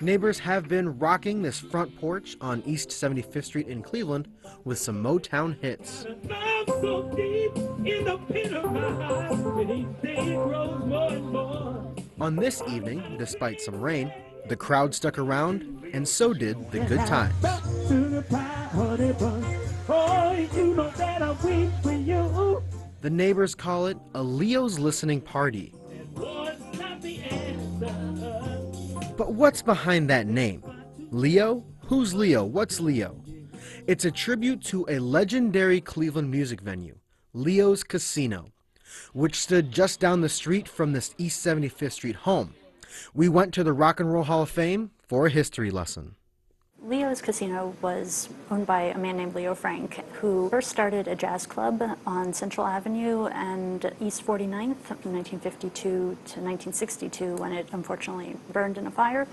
Neighbors have been rocking this front porch on East 75th Street in Cleveland with some Motown hits. On this evening, despite some rain, the crowd stuck around, and so did the good times. The neighbors call it a Leo's listening party. But what's behind that name? Leo? Who's Leo? What's Leo? It's a tribute to a legendary Cleveland music venue, Leo's Casino, which stood just down the street from this East 75th Street home. We went to the Rock and Roll Hall of Fame for a history lesson. Leo's Casino was owned by a man named Leo Frank, who first started a jazz club on Central Avenue and East 49th from 1952 to 1962, when it unfortunately burned in a fire.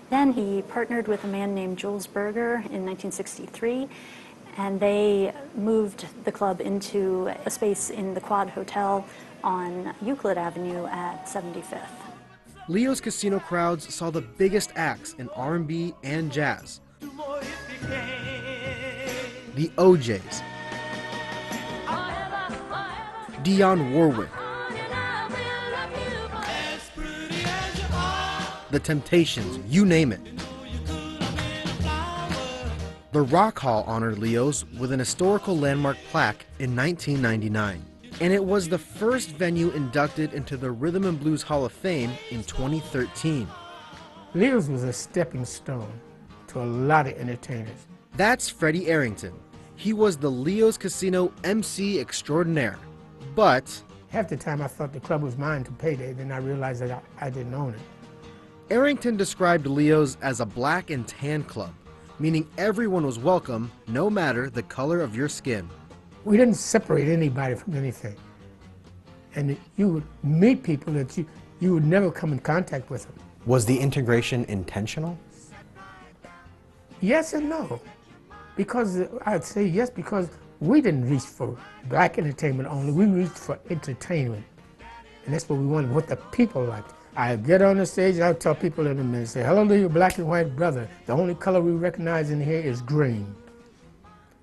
Then he partnered with a man named Jules Berger in 1963, and they moved the club into a space in the Quad Hotel on Euclid Avenue at 75th. Leo's Casino crowds saw the biggest acts in R&B and jazz. The OJs, Dionne Warwick, The Temptations, you name it. The Rock Hall honored Leo's with an historical landmark plaque in 1999. And it was the first venue inducted into the Rhythm and Blues Hall of Fame in 2013. Leo's was a stepping stone to a lot of entertainers. That's Freddie Arrington. He was the Leo's Casino MC extraordinaire. But half the time I thought the club was mine to payday, then I realized that I didn't own it. Arrington described Leo's as a black and tan club, meaning everyone was welcome no matter the color of your skin. We didn't separate anybody from anything. And you would meet people that you would never come in contact with them. Was the integration intentional? Yes and no. Because I'd say yes, because we didn't reach for black entertainment only, we reached for entertainment. And that's what we wanted, what the people liked. I'd get on the stage and I'd tell people in a minute, say, hello to your black and white brother. The only color we recognize in here is green.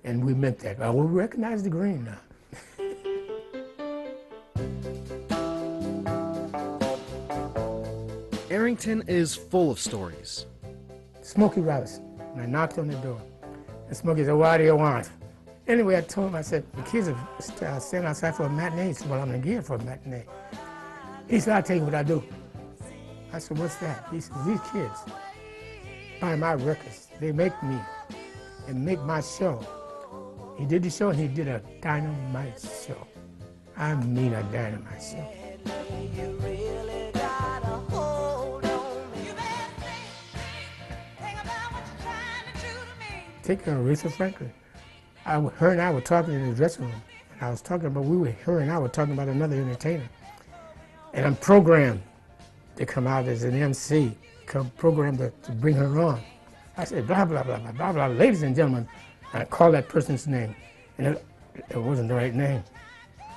And we meant that. Well, we recognize the green now. Arrington is full of stories. Smokey Robinson. And I knocked on the door. And Smokey said, what do you want? Anyway, I told him, I said, the kids are standing outside for a matinee. He said, well, I'm going to get for a matinee. He said, I'll tell you what I do. I said, what's that? He said, these kids buy my records. They make me and make my show. He did the show, and he did a dynamite show. I mean a dynamite show. Take Aretha Franklin. Her and I were talking in the dressing room, and I was talking about, her and I were talking about another entertainer. And I'm programmed to come out as an MC, programmed to bring her on. I said, blah, blah, blah, blah, blah, blah, ladies and gentlemen. I called that person's name, and it wasn't the right name.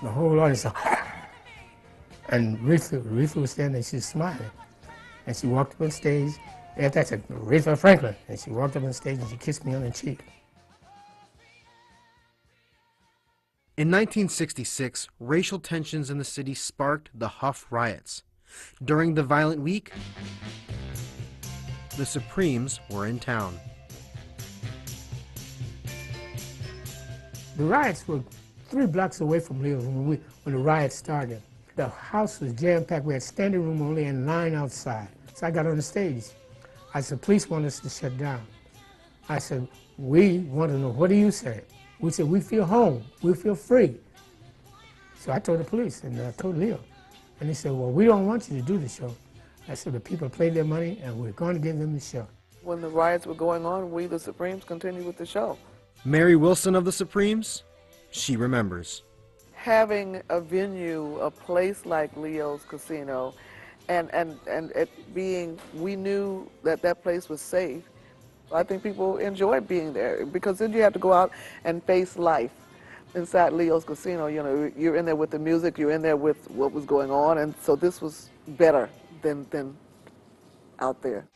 The whole audience said, and Aretha was standing there, she was smiling. And she walked up on stage, after I said, Aretha Franklin, and she walked up on stage and she kissed me on the cheek. In 1966, racial tensions in the city sparked the Huff Riots. During the violent week, the Supremes were in town. The riots were 3 blocks away from Leo's when the riots started. The house was jam-packed. We had standing room only and line outside. So I got on the stage. I said, police want us to shut down. I said, we want to know, what do you say? We said, we feel home. We feel free. So I told the police, and I told Leo. And they said, well, we don't want you to do the show. I said, the people paid their money, and we're going to give them the show. When the riots were going on, we, the Supremes, continued with the show. Mary Wilson of the Supremes, she remembers. Having a venue, a place like Leo's Casino, and it being, we knew that that place was safe. I think people enjoyed being there, because then you have to go out and face life inside Leo's Casino. You know, you're in there with the music, you're in there with what was going on, and so this was better than out there.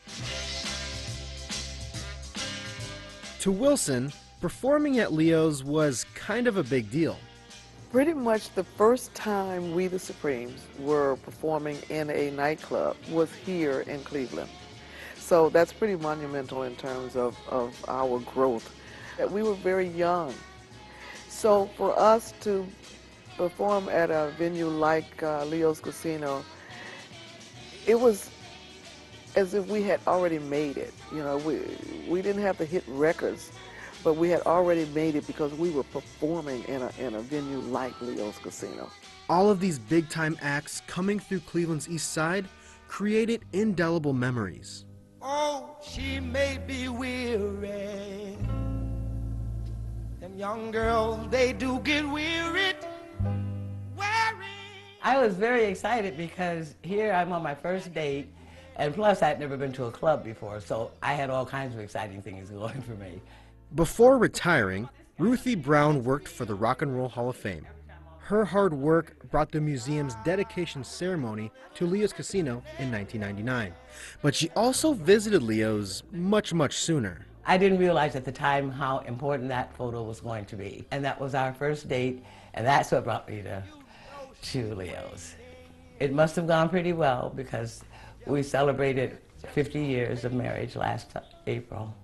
To Wilson, performing at Leo's was kind of a big deal. Pretty much the first time we the Supremes were performing in a nightclub was here in Cleveland. So that's pretty monumental in terms of our growth. We were very young. So for us to perform at a venue like Leo's Casino, it was as if we had already made it. You know, we didn't have to hit records, but we had already made it because we were performing in a venue like Leo's Casino. All of these big-time acts coming through Cleveland's East Side created indelible memories. Oh, she may be weary. Them young girls, they do get wearied. I was very excited because here I'm on my first date, and plus I'd never been to a club before, so I had all kinds of exciting things going for me. Before retiring, Ruthie Brown worked for the Rock and Roll Hall of Fame. Her hard work brought the museum's dedication ceremony to Leo's Casino in 1999. But she also visited Leo's much sooner. I didn't realize at the time how important that photo was going to be. And that was our first date, and that's what brought me to Leo's. It must have gone pretty well because we celebrated 50 years of marriage last April.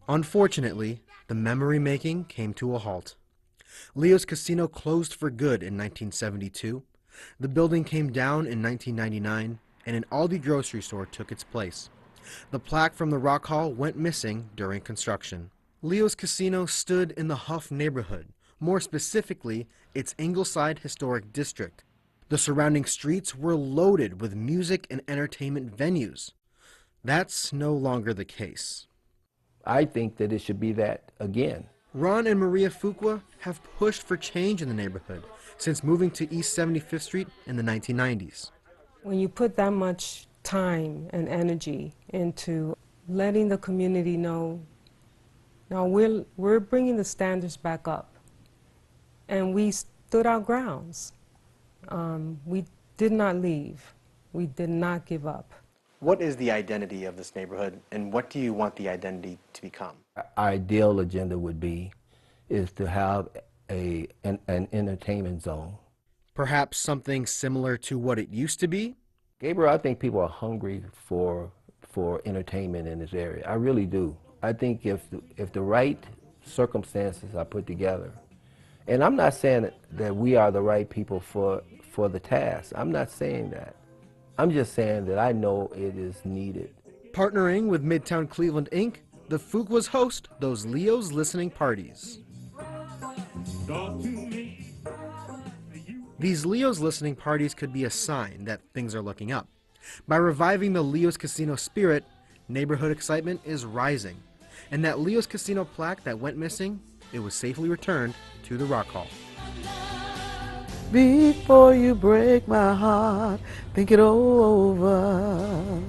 Unfortunately, the memory making came to a halt. Leo's Casino closed for good in 1972. The building came down in 1999, and an Aldi grocery store took its place. The plaque from the Rock Hall went missing during construction. Leo's Casino stood in the Huff neighborhood, more specifically, its Ingleside Historic District. The surrounding streets were loaded with music and entertainment venues. That's no longer the case. I think that it should be that again. Ron and Maria Fuqua have pushed for change in the neighborhood since moving to East 75th Street in the 1990s. When you put that much time and energy into letting the community know, now we're bringing the standards back up, and we stood our grounds. We did not leave. We did not give up. What is the identity of this neighborhood, and what do you want the identity to become? Our ideal agenda is to have an entertainment zone. Perhaps something similar to what it used to be? Gabriel, I think people are hungry for entertainment in this area. I really do. I think if the right circumstances are put together, and I'm not saying that we are the right people for the task. I'm not saying that. I'm just saying that I know it is needed. Partnering with Midtown Cleveland, Inc., the Fuquas host those Leo's listening parties. These Leo's listening parties could be a sign that things are looking up. By reviving the Leo's Casino spirit, neighborhood excitement is rising. And that Leo's Casino plaque that went missing, it was safely returned to the Rock Hall. Before you break my heart, think it over.